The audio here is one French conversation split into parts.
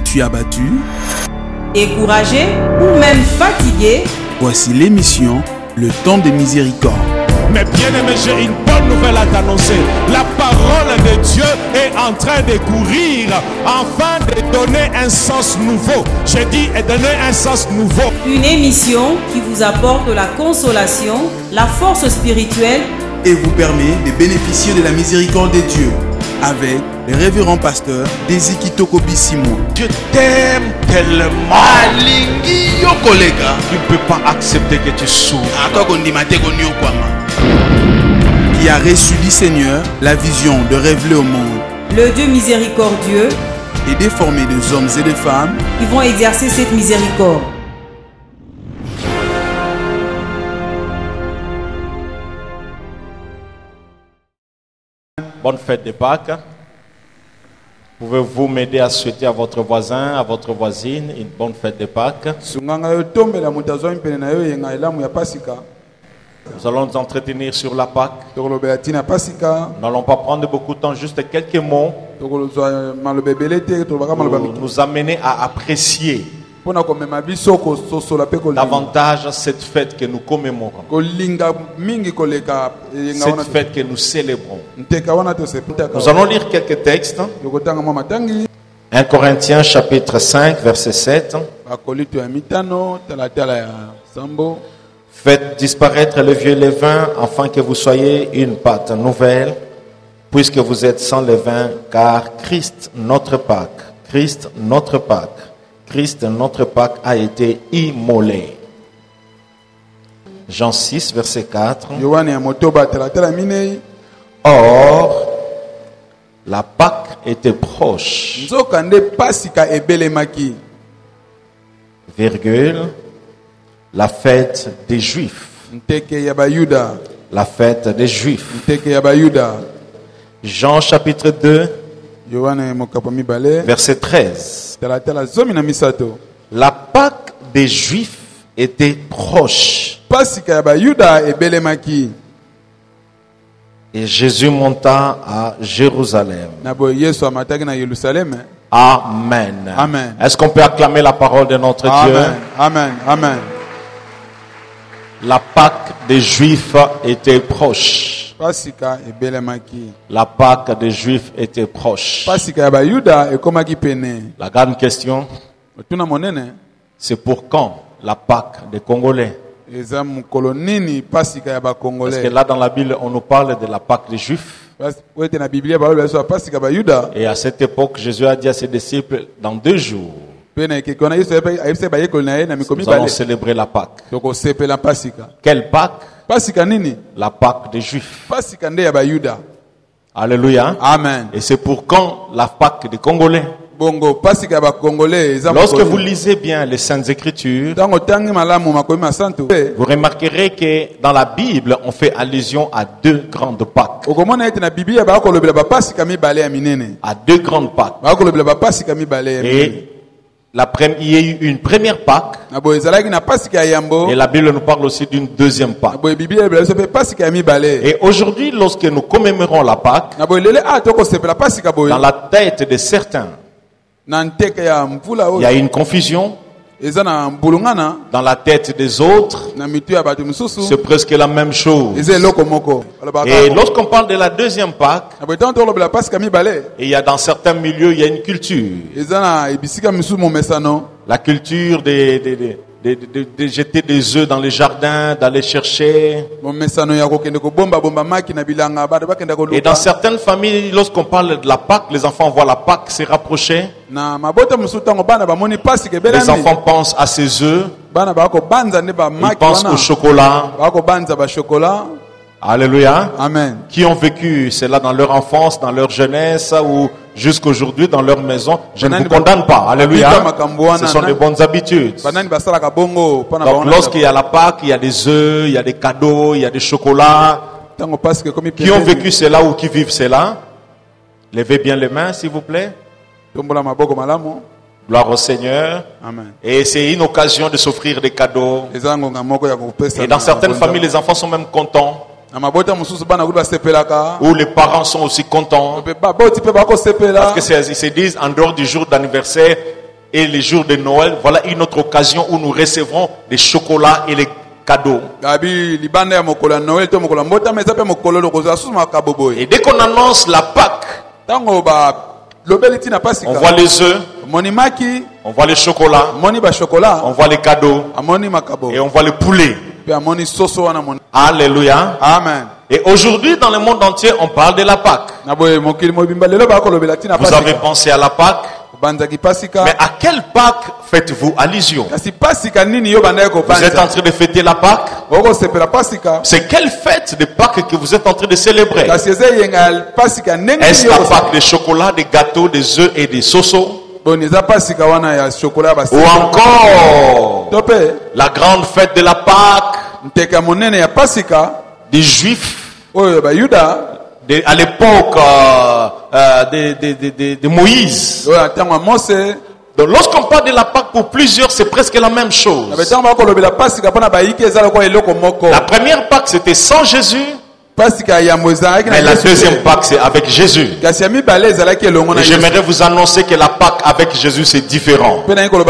Es-tu abattu, découragé ou même fatigué? voici l'émission Le Temps de Miséricorde. Mais bien aimé, j'ai une bonne nouvelle à t'annoncer. La parole de Dieu est en train de courir afin de donner un sens nouveau. J'ai dit et donner un sens nouveau. Une émission qui vous apporte la consolation, la force spirituelle Et vous permet de bénéficier de la miséricorde de Dieu avec le révérend pasteur Désiki Tokobi Simon. Je t'aime tellement. Tu ne peux pas accepter que tu souffres. Qui a reçu du Seigneur la vision de révéler au monde le Dieu miséricordieux. et de former des hommes et des femmes Ils vont exercer cette miséricorde. Bonne fête de Pâques. Pouvez-vous m'aider à souhaiter à votre voisin, à votre voisine une bonne fête de Pâques? Nous allons nous entretenir sur la Pâques. Nous n'allons pas prendre beaucoup de temps, juste quelques mots pour nous amener à apprécier davantage cette fête que nous commémorons, cette fête que nous célébrons. Nous allons lire quelques textes. 1 Corinthiens chapitre 5 verset 7. Faites disparaître le vieux levain afin que vous soyez une pâte nouvelle, puisque vous êtes sans levain, car Christ notre Pâque, Christ notre Pâque a été immolé. Jean 6 verset 4. Or, la Pâque était proche. Virgule. La fête des Juifs. La fête des Juifs. Jean chapitre 2, verset 13. La Pâque des Juifs était proche. Et Jésus monta à Jérusalem. Amen. Amen. Est-ce qu'on peut acclamer la parole de notre Dieu? Amen. Amen. La Pâque des Juifs était proche. La Pâque des Juifs était proche. La grande question, c'est pour quand la Pâque des Congolais? Parce que là dans la Bible, on nous parle de la Pâque des Juifs. Et à cette époque, Jésus a dit à ses disciples, dans 2 jours, nous allons célébrer la Pâque. Quelle Pâque? La Pâque des Juifs. Alléluia. Amen. Et c'est pour quand la Pâque des Congolais? Lorsque vous lisez bien les Saintes Écritures, vous remarquerez que dans la Bible, on fait allusion à 2 grandes Pâques. À 2 grandes Pâques. Et il y a eu une première Pâque. Et la Bible nous parle aussi d'une deuxième Pâque. Et aujourd'hui, lorsque nous commémorons la Pâque, dans la tête de certains, il y a une confusion. Dans la tête des autres, c'est presque la même chose. Et lorsqu'on parle de la deuxième Pâque, il y a dans certains milieux, il y a une culture. La culture de jeter des œufs dans les jardins, d'aller chercher. Et dans certaines familles, lorsqu'on parle de la Pâque, les enfants voient la Pâque se rapprocher. Les enfants pensent à ces œufs. Ils pensent au chocolat. Alléluia. Amen. Qui ont vécu cela dans leur enfance, dans leur jeunesse ou jusqu'aujourd'hui dans leur maison. Je ne vous condamne pas. Alléluia. Ce sont des bonnes habitudes. Donc lorsqu'il y a la Pâque, il y a des œufs, il y a des cadeaux, il y a des chocolats. Qui ont vécu cela ou qui vivent cela? Levez bien les mains s'il vous plaît. Gloire au Seigneur. Amen. Et c'est une occasion de s'offrir des cadeaux. Et dans certaines familles, les enfants sont même contents. Où les parents sont aussi contents. Parce qu'ils se disent, en dehors du jour d'anniversaire, et les jours de Noël, voilà une autre occasion où nous recevrons des chocolats et les cadeaux. Et dès qu'on annonce la Pâque, on voit les œufs, on voit les chocolats, on voit les cadeaux et on voit le poulet. Alléluia. Amen. Et aujourd'hui, dans le monde entier, on parle de la Pâque. Vous avez pensé à la Pâque? Mais à quelle Pâque faites-vous allusion? Vous êtes en train de fêter la Pâque? C'est quelle fête de Pâques que vous êtes en train de célébrer? Est-ce la Pâque des chocolats, des gâteaux, des œufs et des sauceaux? Ou encore la grande fête de la Pâque des Juifs à l'époque de Moïse. Donc lorsqu'on parle de la Pâque pour plusieurs, c'est presque la même chose. La première Pâque c'était sans Jésus. Mais la deuxième Pâque c'est avec Jésus. Et j'aimerais vous annoncer que la Pâque avec Jésus c'est différent. Quelqu'un peut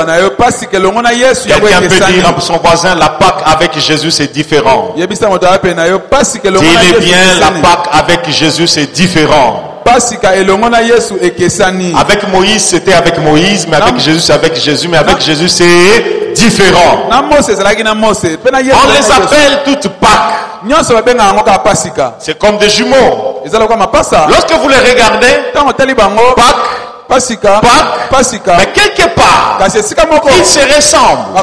dire à son voisin, la Pâque avec Jésus c'est différent. Dis-le bien, la Pâque avec Jésus c'est différent. Avec Moïse c'était avec Moïse, mais avec Jésus c'est avec Jésus, mais avec Jésus c'est différent. On les appelle toutes Pâques. C'est comme des jumeaux. Lorsque vous les regardez, Pâques, mais quelque part, ils se ressemblent.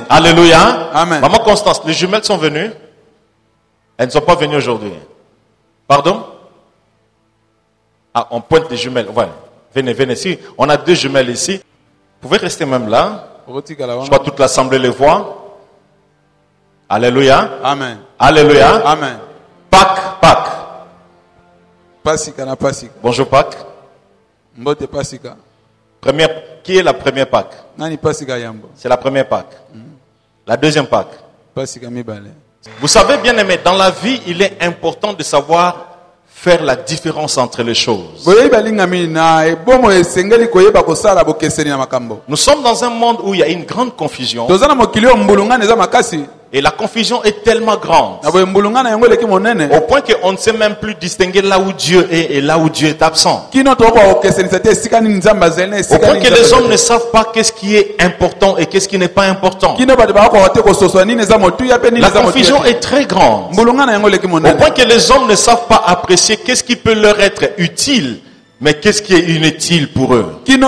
Alléluia. Amen. Maman Constance, les jumelles sont venues. Elles ne sont pas venues aujourd'hui. Pardon? Ah, on pointe les jumelles. Voilà. Venez, venez. Si on a deux jumelles ici, vous pouvez rester même là. Je crois que toute l'assemblée les voit. Alléluia. Amen. Alléluia. Amen. Pâques, Pâques. Bonjour Pâques. Première, qui est la première Pâques? C'est la première Pâques. La deuxième Pâques. Vous savez, bien aimé, dans la vie, il est important de savoir faire la différence entre les choses. Nous sommes dans un monde où il y a une grande confusion. Et la confusion est tellement grande au point qu'on ne sait même plus distinguer là où Dieu est et là où Dieu est absent. Au point que les hommes ne savent pas qu'est-ce qui est important et qu'est-ce qui n'est pas important. La confusion est très grande au point que les hommes ne savent pas apprécier qu'est-ce qui peut leur être utile, mais qu'est-ce qui est inutile pour eux. Les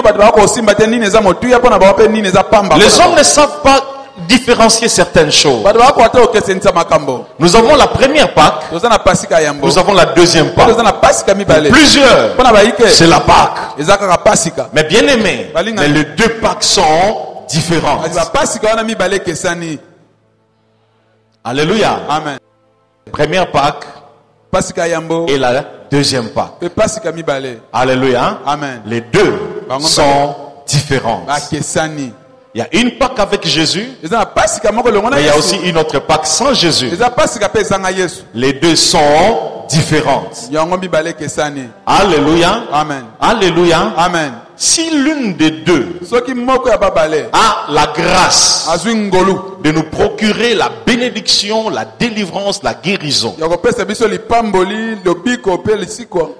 hommes ne savent pas différencier certaines choses. Nous avons la première Pâque, nous avons la deuxième Pâque. Plusieurs, c'est la Pâque. Mais bien aimé, mais les deux Pâques sont différentes. Alléluia. Amen. Première Pâque et la deuxième Pâque. Alléluia. Amen. Les deux sont différentes. Il y a une Pâque avec Jésus, mais il y a aussi une autre Pâque sans Jésus. Les deux sont différentes. Alléluia. Amen. Alléluia. Amen. Si l'une des deux a la grâce de nous procurer la bénédiction, la délivrance, la guérison,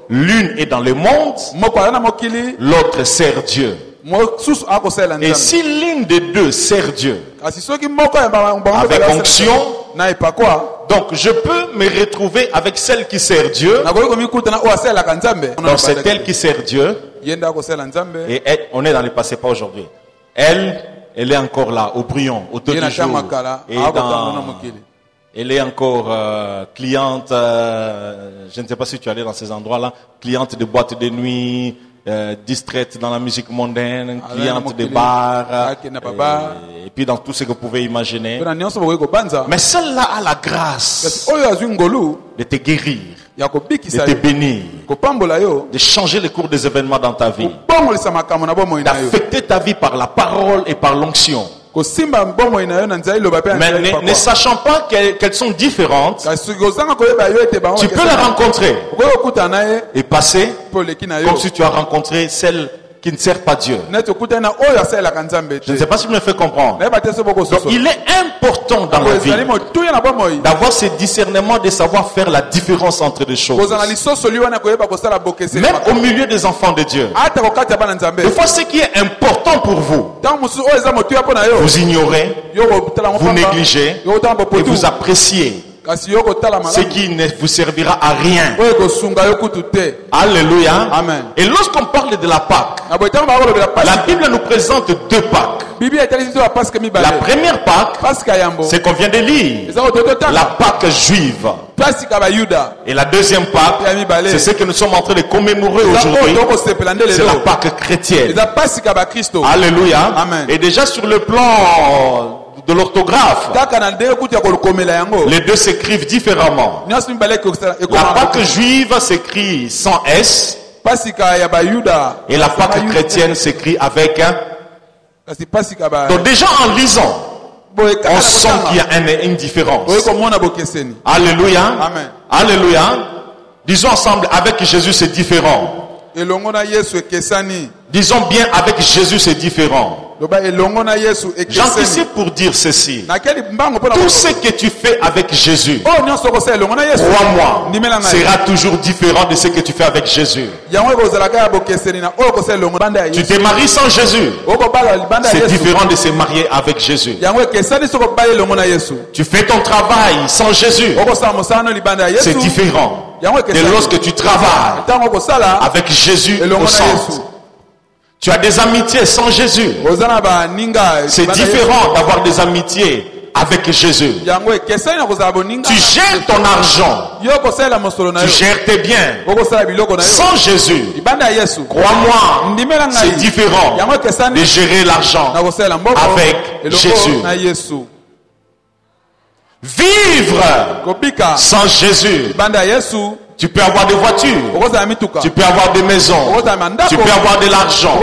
l'une est dans le monde, l'autre sert Dieu. Et si l'une des deux sert Dieu avec onction, donc je peux me retrouver avec celle qui sert Dieu. Donc c'est elle qui sert Dieu. Et elle, on est dans le passé, pas aujourd'hui. Elle est encore là, au brouillon, au taux du jour. Et elle est encore cliente, je ne sais pas si tu es allé dans ces endroits-là, cliente de boîtes de nuit, distraite dans la musique mondaine, cliente de bars, et puis dans tout ce que vous pouvez imaginer. Mais celle-là a la grâce de te guérir, de te bénir, de changer le cours des événements dans ta vie, d'affecter ta vie par la parole et par l'onction. Mais ne sachant pas qu'elles sont différentes, tu peux la rencontrer et passer comme si tu as rencontré celle qui ne sert pas Dieu. Je ne sais pas si je me fais comprendre. Donc, il est important dans la vie d'avoir ce discernement, de savoir faire la différence entre les choses. Même au milieu des enfants de Dieu. Des fois, ce qui est important pour vous, vous ignorez, vous négligez et vous appréciez ce qui ne vous servira à rien. Alléluia. Amen. Et lorsqu'on parle de la Pâque, la Bible nous présente deux Pâques. La première Pâque, c'est qu'on vient de lire, la Pâque juive. Et la deuxième Pâque, c'est ce que nous sommes en train de commémorer aujourd'hui. C'est la Pâque chrétienne. Alléluia. Amen. Et déjà sur le plan de l'orthographe, les deux s'écrivent différemment. La Pâque juive s'écrit sans S et la Pâque chrétienne s'écrit avec un. Donc déjà en lisant, on sent qu'il y a une différence. Alléluia. Amen. Alléluia. Disons ensemble, avec Jésus c'est différent. Disons bien, avec Jésus c'est différent. J'anticipe pour dire ceci. Tout ce que tu fais avec Jésus, crois-moi, sera toujours différent de ce que tu fais avec Jésus. Tu te maries sans Jésus, c'est différent de se marier avec Jésus. Tu fais ton travail sans Jésus, c'est différent de lorsque tu travailles avec Jésus au centre. Tu as des amitiés sans Jésus. C'est différent d'avoir des amitiés avec Jésus. Tu gères ton argent. Tu gères tes biens. Sans Jésus, crois-moi, c'est différent de gérer l'argent avec Jésus. Vivre sans Jésus. Tu peux avoir des voitures, tu peux avoir des maisons, tu peux avoir de l'argent,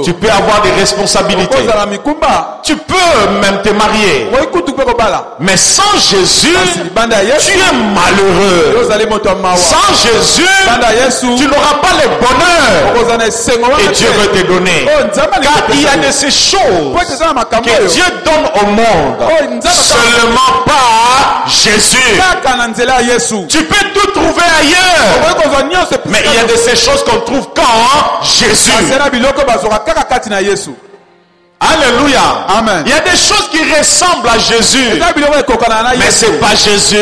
tu peux avoir des responsabilités, tu peux même te marier. Mais sans Jésus, tu es malheureux. Sans Jésus, tu n'auras pas le bonheur que Dieu veut te donner. Car il y a de ces choses que Dieu donne au monde, seulement par Jésus. Tu peux tout trouver ailleurs. Mais il y a de ces choses qu'on trouve quand Jésus. Alléluia. Amen. Il y a des choses qui ressemblent à Jésus, mais ce n'est pas Jésus.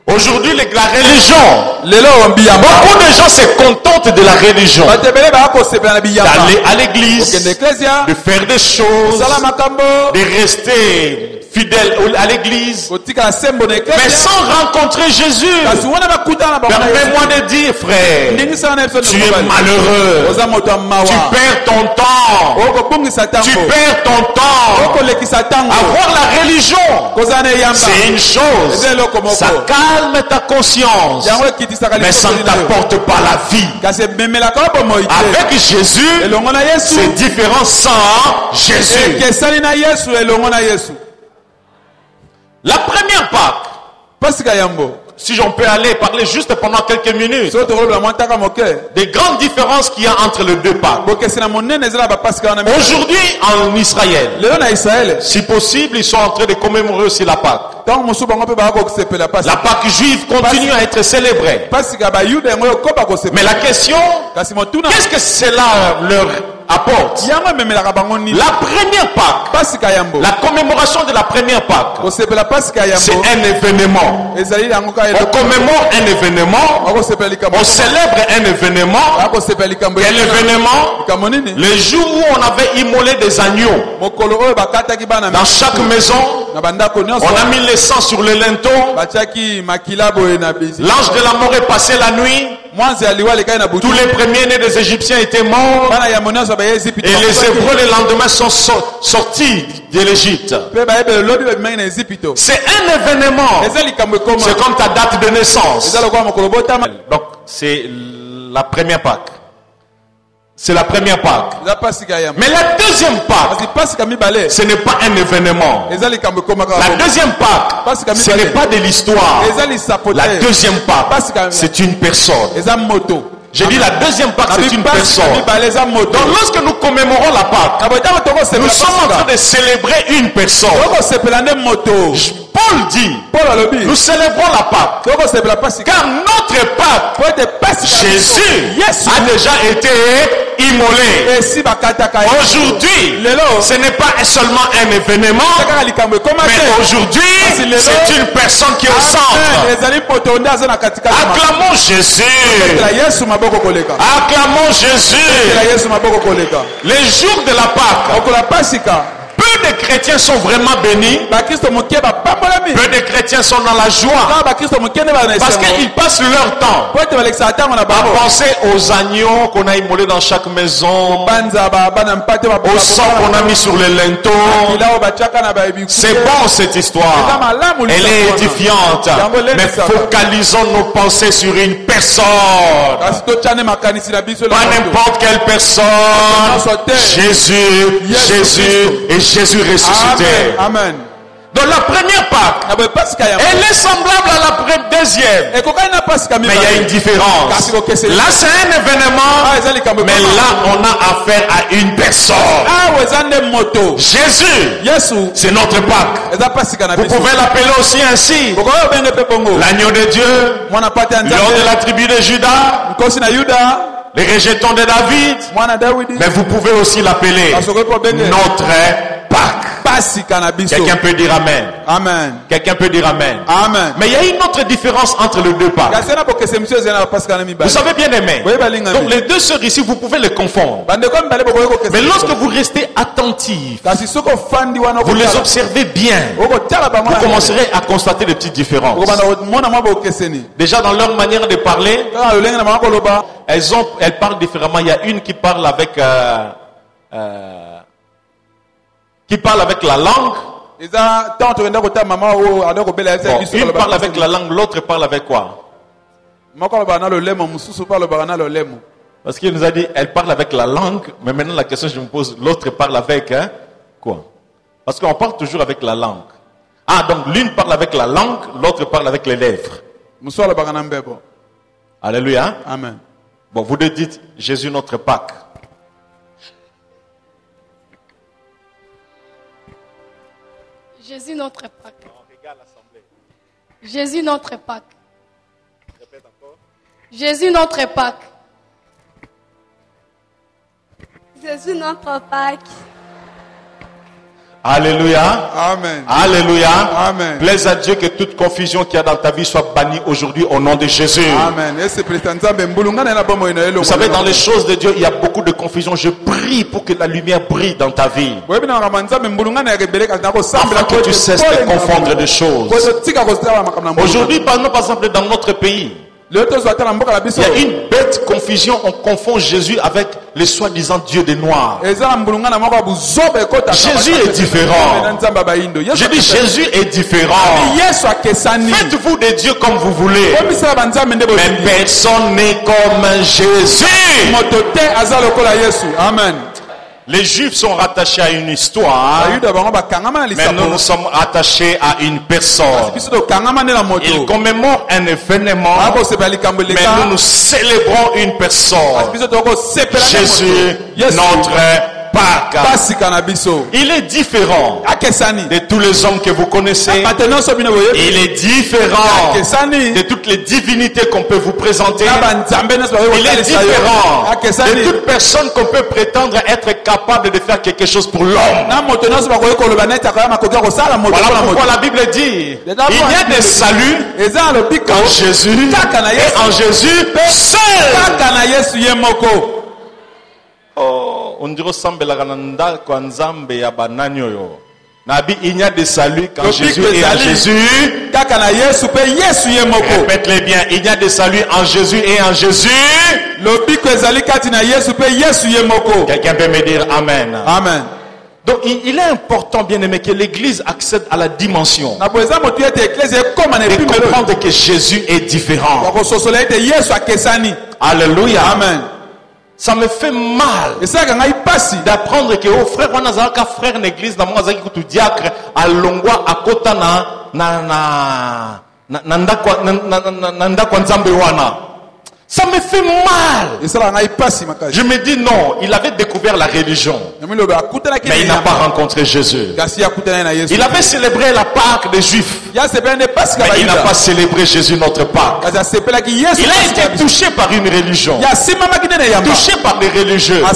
Aujourd'hui, la religion, beaucoup de gens se contentent de la religion, d'aller à l'église, de faire des choses, de rester fidèle à l'église, mais sans rencontrer Jésus. Permets-moi de dire, frère, tu es malheureux. Tu perds ton temps. Tu perds ton temps. Avoir la religion, c'est une chose. Ça calme ta conscience, mais ça ne t'apporte pas la vie. Avec Jésus, c'est différent sans Jésus. La première Pâque, si j'en peux aller parler juste pendant quelques minutes, des grandes différences qu'il y a entre les deux Pâques. Aujourd'hui en Israël, si possible, ils sont en train de commémorer aussi la Pâque. La Pâque juive continue à être célébrée. Mais la question, qu'est-ce que cela leur apporte? La première Pâque, la commémoration de la première Pâque, c'est un événement. On commémore un événement, on célèbre un événement. Quel événement? Le jour où on avait immolé des agneaux. Dans chaque maison, on a mis le sang sur le linteau. L'ange de la mort est passé la nuit. Tous les premiers-nés des Égyptiens étaient morts. Et les Hébreux le lendemain sont sortis de l'Égypte. C'est un événement. C'est comme ta date de naissance. Donc c'est la première Pâque. C'est la première Pâque. Mais la deuxième Pâque, ce n'est pas un événement. La deuxième Pâque, ce n'est pas de l'histoire. La deuxième Pâque, c'est une personne. J'ai dit la deuxième Pâque, c'est une personne. Donc lorsque nous commémorons la Pâque, nous sommes en train de célébrer une personne. Paul dit, nous célébrons la Pâque. Car notre Pâque, Jésus a déjà été immolé. Aujourd'hui, ce n'est pas seulement un événement, mais aujourd'hui, c'est une personne qui est au centre. Acclamons Jésus. Acclamons Jésus. Les jours de la Pâque, peu de chrétiens sont vraiment bénis. Peu de chrétiens sont dans la joie. Parce qu'ils passent leur temps à penser aux agneaux qu'on a immolés dans chaque maison, au sang qu'on a mis sur les linteaux. C'est bon cette histoire. Elle est édifiante. Mais focalisons nos pensées sur une personne. Pas n'importe quelle personne. Jésus, Jésus et Jésus ressuscité. Amen. Donc la première Pâque, elle est semblable à la deuxième. Mais il y a une différence. Là c'est un événement, mais là on a affaire à une personne. Jésus, c'est notre Pâque. Vous pouvez l'appeler aussi ainsi. L'agneau de Dieu, l'homme de la tribu de Juda, les rejetons de David. Mais vous pouvez aussi l'appeler notre Pâque. Quelqu'un peut dire Amen. Amen. Quelqu'un peut dire Amen. Amen. Mais il y a une autre différence entre les deux Pâques. Vous savez bien aimé. Donc les deux sœurs ici, vous pouvez les confondre. Mais lorsque vous restez attentifs, vous les observez bien, vous commencerez à constater des petites différences. Déjà dans leur manière de parler, elles parlent différemment. Il y a une qui parle avec la langue. Une parle avec la langue, l'autre parle avec quoi? Parce qu'il nous a dit, elle parle avec la langue, mais maintenant la question que je me pose, l'autre parle avec quoi? Parce qu'on parle toujours avec la langue. Ah, donc l'une parle avec la langue, l'autre parle avec les lèvres. Alléluia. Amen. Bon, vous deux dites, Jésus notre Pâque. Jésus notre Pâque. Jésus notre Pâque. Répète encore. Jésus notre Pâque. Jésus notre Pâque. Alléluia. Amen. Alléluia. Amen. Plaise à Dieu que toute confusion qu'il y a dans ta vie soit bannie aujourd'hui au nom de Jésus. Amen. Vous savez, dans les choses de Dieu, il y a beaucoup de confusion. Je prie pour que la lumière brille dans ta vie. Afin que tu cesses de confondre des choses. Aujourd'hui, par exemple, dans notre pays, il y a une bête confusion. On confond Jésus avec les soi-disant Dieu des Noirs. Jésus est différent. Je dis Jésus est différent. Faites-vous des dieux comme vous voulez. Mais personne n'est comme Jésus. Amen. Les Juifs sont rattachés à une histoire, mais nous sommes attachés à une personne. Ils commémorent un événement, mais nous célébrons une personne. Jésus, notre Pâque. Il est différent de tous les hommes que vous connaissez. Il est différent de toutes les divinités qu'on peut vous présenter. Il est différent de toute personne qu'on peut prétendre être capable de faire quelque chose pour l'homme. Voilà pourquoi la Bible dit il y a des saluts en Jésus et en Jésus seul. Oh, on dirait il n'y a de salut qu'en Jésus et en Jésus. Répète-les bien. Il y a de salut en Jésus et en Jésus. Quelqu'un peut me dire Amen. Amen. Donc il est important, bien aimé, que l'Église accède à la dimension et comprendre que Jésus est différent. Alléluia. Amen. Ça me fait mal d'apprendre que oh frère on a un frère en église na moi zaki kutu diacre alongwa akota na ndakwa nzambe wana. Ça me fait mal. Je me dis non, il avait découvert la religion. Mais il n'a pas rencontré Jésus. Il avait célébré la Pâque des Juifs. Mais il n'a pas célébré Jésus notre Pâque. Il a été touché par une religion. Touché par des religieux. Mais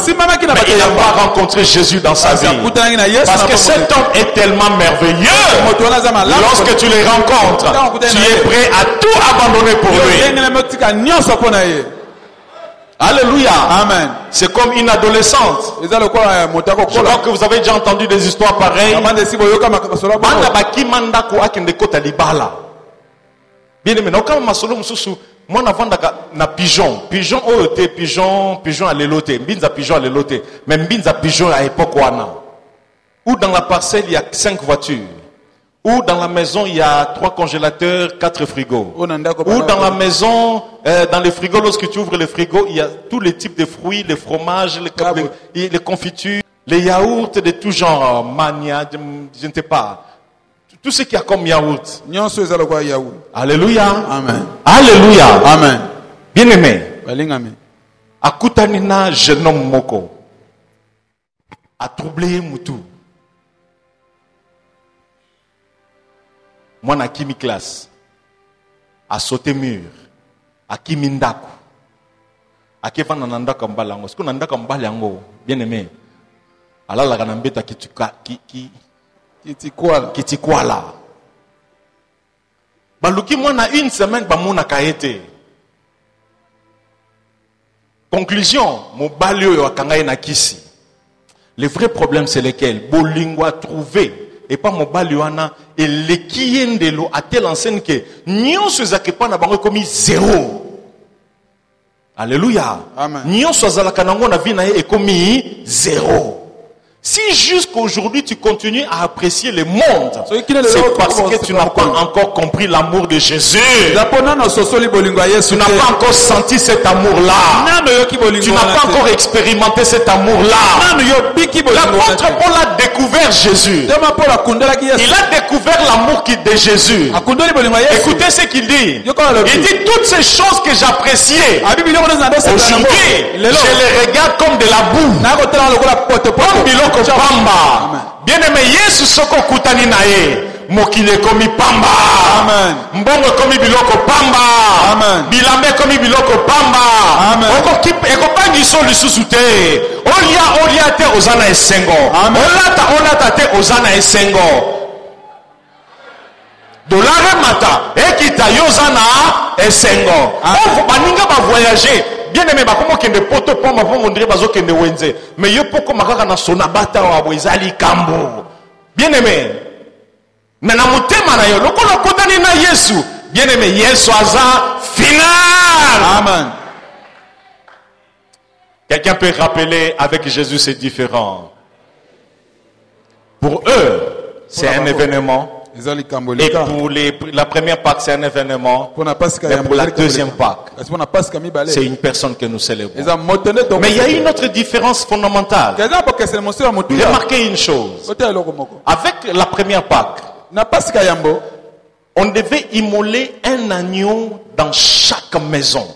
il n'a pas rencontré Jésus dans sa vie. Parce que cet homme est tellement merveilleux. Lorsque tu le rencontres, tu es prêt à tout abandonner pour lui. Alléluia. Amen. C'est comme une adolescente. Je crois que vous avez déjà entendu des histoires pareilles. Bien aimé, moi na pigeon pigeon à l'éloté, mbinza pigeon à l'éloté, mais mbinza pigeon à l'époque où dans la parcelle il y a 5 voitures. Ou dans la maison, il y a 3 congélateurs, 4 frigos. Ou dans la maison, dans les frigos, lorsque tu ouvres le frigo, il y a tous les types de fruits, les fromages, les confitures, les yaourts de tout genre, mania, je ne sais pas. Tout ce qu'il y a comme yaourt. Alléluia. Amen. Alléluia. Amen. Bien aimé. Akutanina jeune homme moko. A troublé Moutou. Moi, na kimi classe, a sauté mur, a kimi ndako, a kefa na ndako mbalango. Est-ce que na ndako mbalango, bien aimé, ala la kanambeta kitikuala. Baluki moi na une semaine ba mona kaete. Conclusion, mon balio yo akangaye na kisi. Le vrai problème c'est lequel? Bolingo a trouvé. Et pas mon baluana et les kiendelo à telle enseigne que nyon se zakepa na bango comme 0. Alléluia. Amen. Nyon se zalakanango na vie na e comme 0. Si jusqu'aujourd'hui tu continues à apprécier le monde, c'est parce que tu n'as pas encore compris l'amour de Jésus. Tu n'as pas encore senti cet amour-là. Tu n'as pas encore expérimenté cet amour-là. L'apôtre Paul a découvert Jésus. Il a découvert l'amour de Jésus. Écoutez ce qu'il dit. Il dit toutes ces choses que j'appréciais. Aujourd'hui, je les regarde comme de la boue. Comme biloko pamba. Bien aimé, Yesu soko kutani na ye. Mokile komi pamba. Amen. Mbongo komi biloko pamba. Amen. Bilambe komi biloko pamba. Amen. Eko pangi so lisusu te. Olia te ozana esengo. Olata te ozana esengo. Dolare mata. Ekita yozana esengo. On baninga ba voyager. Bien aimé, comment qu'il ne poto pas ma femme on dirait bazo qu'il ne wenze. Mais yo poko makaka na sonabata wa boizali kambo. Bien aimé. Mais na mutema na yo lokolo kotani na Yesu. Bien aimé, Yesu aza final. Amen. Quelqu'un peut rappeler avec Jésus c'est différent. Pour eux, c'est un événement. Et pour la première Pâque, c'est un événement. Mais pour la deuxième Pâque, c'est une personne que nous célébrons. Mais il y a une autre différence fondamentale. Remarquez une chose. Avec la première Pâque, on devait immoler un agneau dans chaque maison.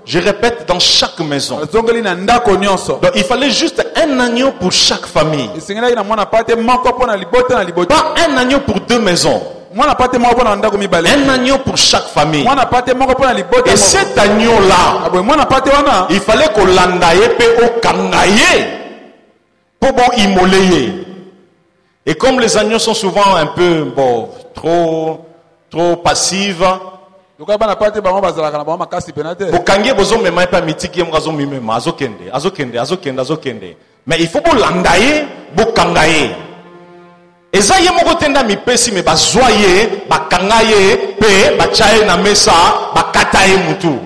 Je répète, dans chaque maison. Donc il fallait juste un agneau pour chaque famille. Pas un agneau pour 2 maisons. Un agneau pour chaque famille. Et cet agneau-là, il fallait qu'on l'andaye et au kangaye pour immoler. Et comme les agneaux sont souvent un peu trop passifs, mais il faut que l'andaye bokangaye. Et ça y est mon côté mi pesi me bazoye bakangaye pe bachaye na mesa bakataye mutu.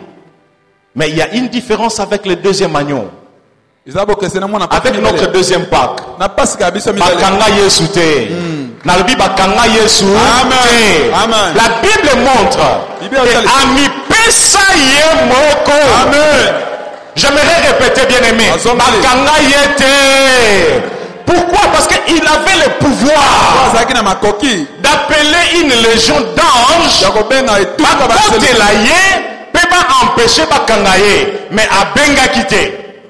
Mais il y a une différence avec le deuxième agneau. Avec notre deuxième Pâque, bakanga Yesu te. Nalbi bakanga Yesu te. La Bible montre que ami pesa ye moko. Amen. J'aimerais répéter bien aimé. Bakanga yete. Pourquoi? Parce qu'il avait le pouvoir d'appeler une légion d'anges. Mais à Benga quitté.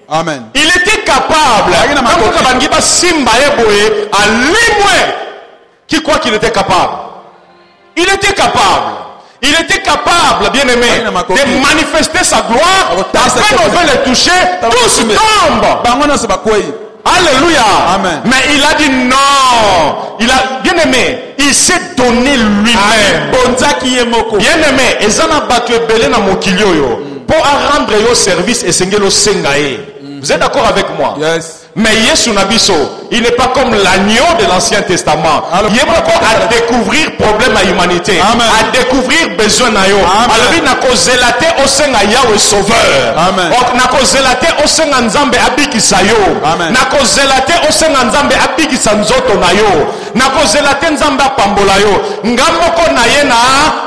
Amen. Il était capable. Qui croit qu'il était capable? Il était capable. Il était capable, bien aimé, de manifester sa gloire. Après on veut le toucher, tous tombent. Alléluia. Amen. Mais il a dit non. Il a, bien aimé, il s'est donné lui-même. Bien aimé, et ça n'a pas tué belé na mokilio yo. Pour rendre yo service et sengelo sengae. Vous êtes d'accord avec moi? Yes. Mais Yesu Nabiso, il n'est pas comme l'agneau de l'Ancien Testament. Il est pas à découvrir problème à l'humanité, à découvrir besoin à yo. Alors il n'a causé la terre au sein à Yahweh sauveur. N'a causé la terre au sein à Nzambe abikisa yo. N'a causé la terre au sein à Nzambe abikisa nzoto na yo. N'a causé la terre Nzambe pambola yo. Ngamoko na ye na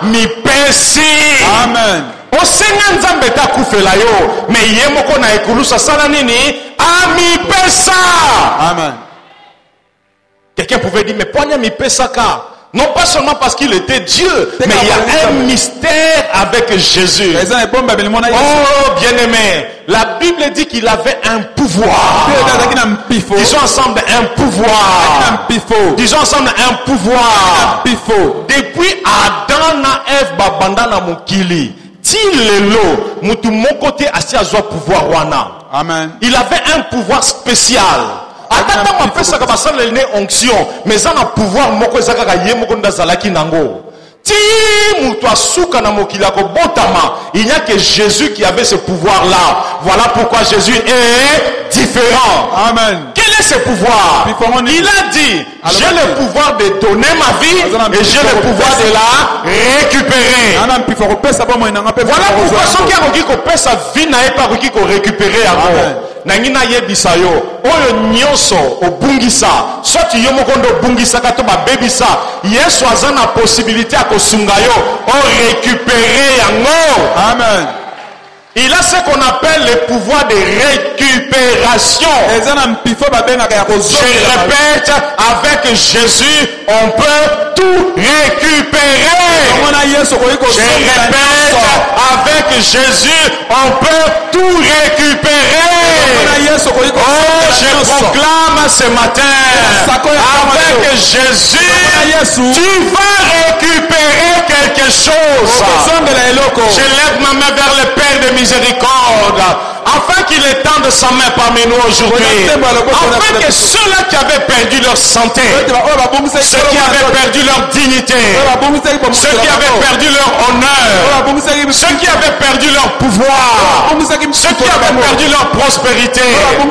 mi pesi. Amen. Osenga Nzambe ta kufela yo, mais yemoko na ekulusa sala nini? Ami pesa. Amen. Quelqu'un pouvait dire, mais pourquoi mi pesa ka? Non pas seulement parce qu'il était Dieu, mais il y a un mystère avec Jésus. Oh bien-aimé, la Bible dit qu'il avait un pouvoir. Disons ensemble un pouvoir. Disons ensemble un pouvoir. Depuis Adam na Ève babanda na mokili. Tilelo, mutu mon côté assis à pouvoir wana. Amen. Il avait un pouvoir spécial. Atata ma pesa ka basala le onction, mais ça na pouvoir moko ezaka ka ye moko ndazalaki nango. Ti mutu asuka na mokila ko botama, il n'y a que Jésus qui avait ce pouvoir là. Voilà pourquoi Jésus est différent. Amen. Quel est ce pouvoir? Il a dit, j'ai le pouvoir de donner ma vie et j'ai le pouvoir de la récupérer. Voilà pourquoi ceux qui ont dit que pesa vie n'a pas récupérer avant. Nangina yebisa yo oyo nyonso obungisa soti yo mokondo obungisa kato ba bebisa Yesu azana possibilité à kosunga yo o récupérer yango. Amen. Il a ce qu'on appelle le pouvoir de récupération. Je répète, avec Jésus, on peut tout récupérer. Je répète, avec Jésus, on peut tout récupérer. Oh, je proclame ce matin, avec Jésus, tu vas récupérer quelque chose. Je lève ma main vers le Père de miséricorde, afin qu'il étende sa main parmi nous aujourd'hui, afin que ceux-là qui avaient perdu leur santé, ceux qui avaient perdu leur dignité, ceux qui avaient perdu leur honneur, ceux qui avaient perdu leur pouvoir, ceux qui avaient perdu leur prospérité,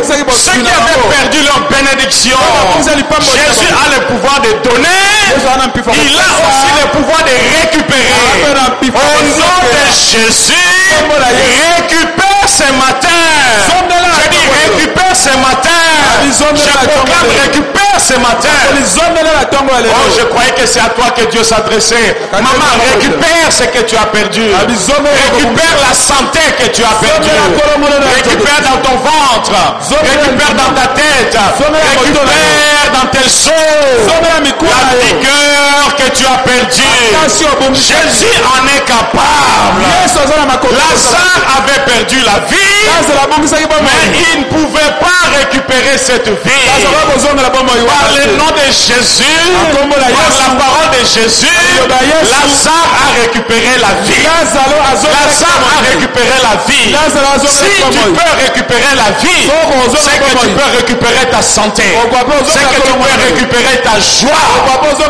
ceux qui avaient perdu leur bénédiction, Jésus a le pouvoir de donner, il a aussi le pouvoir de récupérer. Au nom de Jésus, récupère ce matin. Je dis récupère ce matin. Je proclame récupère ce matin. Oh, je croyais que c'est à toi que Dieu s'adressait. Maman, récupère ce que tu as perdu. Récupère la santé que tu as perdue. Récupère dans ton ventre. Récupère dans ta tête. Récupère dans tes os la vigueur que tu as perdue. Jésus en est capable. Lazare avait perdu la vie, mais il ne pouvait pas récupérer cette vie. Par le nom de Jésus, par la parole de Jésus, Lazare a récupéré la vie. Lazare a récupéré la vie. Si tu peux récupérer la vie, c'est que tu peux récupérer ta santé, c'est que tu peux récupérer ta joie,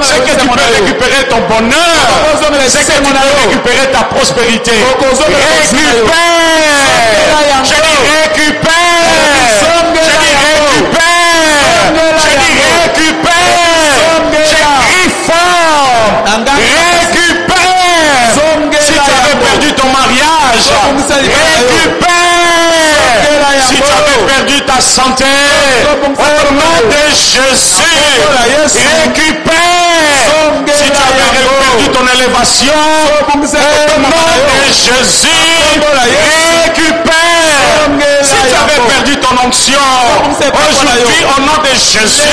c'est que tu peux récupérer ton bonheur, c'est que tu peux récupérer ta prospérité. Récupère. Je dis récupère. Je dis récupère. Je dis récupère. Je crie fort. Récupère. Si tu avais perdu ton mariage, récupère. Si tu avais perdu ta santé, au nom de Jésus, récupère. Si tu avais perdu ton élévation, au nom de Jésus, récupère. Si tu avais perdu ton onction, aujourd'hui, au nom de Jésus,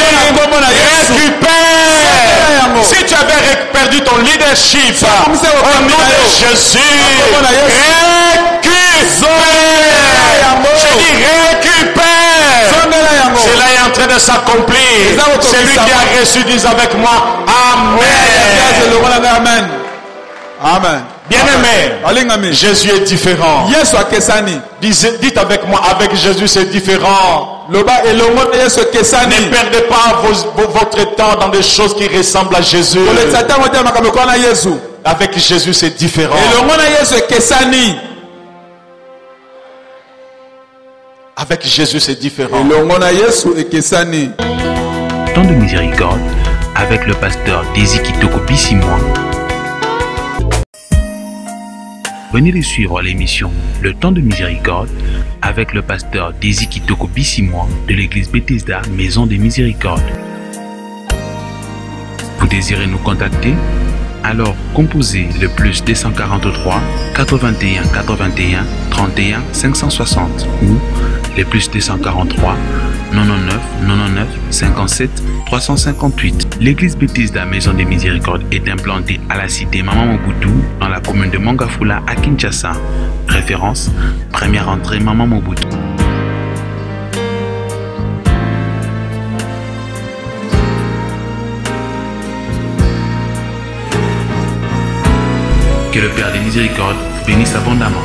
récupère. Si tu avais perdu ton leadership, au nom de Jésus, récupère. Je dis récupère. Cela est en train de s'accomplir. Celui qui a reçu, dis avec moi, Amen. Amen. Bien-aimé, Jésus est différent. Dites avec moi, avec Jésus c'est différent. Ne perdez pas votre temps dans des choses qui ressemblent à Jésus. Avec Jésus c'est différent. Avec Jésus c'est différent. Temps de miséricorde avec le pasteur Dezikitoko Bissimwa. Venez de suivre l'émission Le Temps de Miséricorde avec le pasteur Dezikitoko Bissimwa de l'église Bethesda, Maison de Miséricorde. Vous désirez nous contacter? Alors composez le plus 243 81 81 31 560 ou le plus 243 99 99 57 358. L'église Bethesda Maison des Miséricordes est implantée à la cité Mama Mobutu dans la commune de Mangafula à Kinshasa. Référence, première entrée Mama Mobutu. Que le Père des Miséricordes vous bénisse abondamment.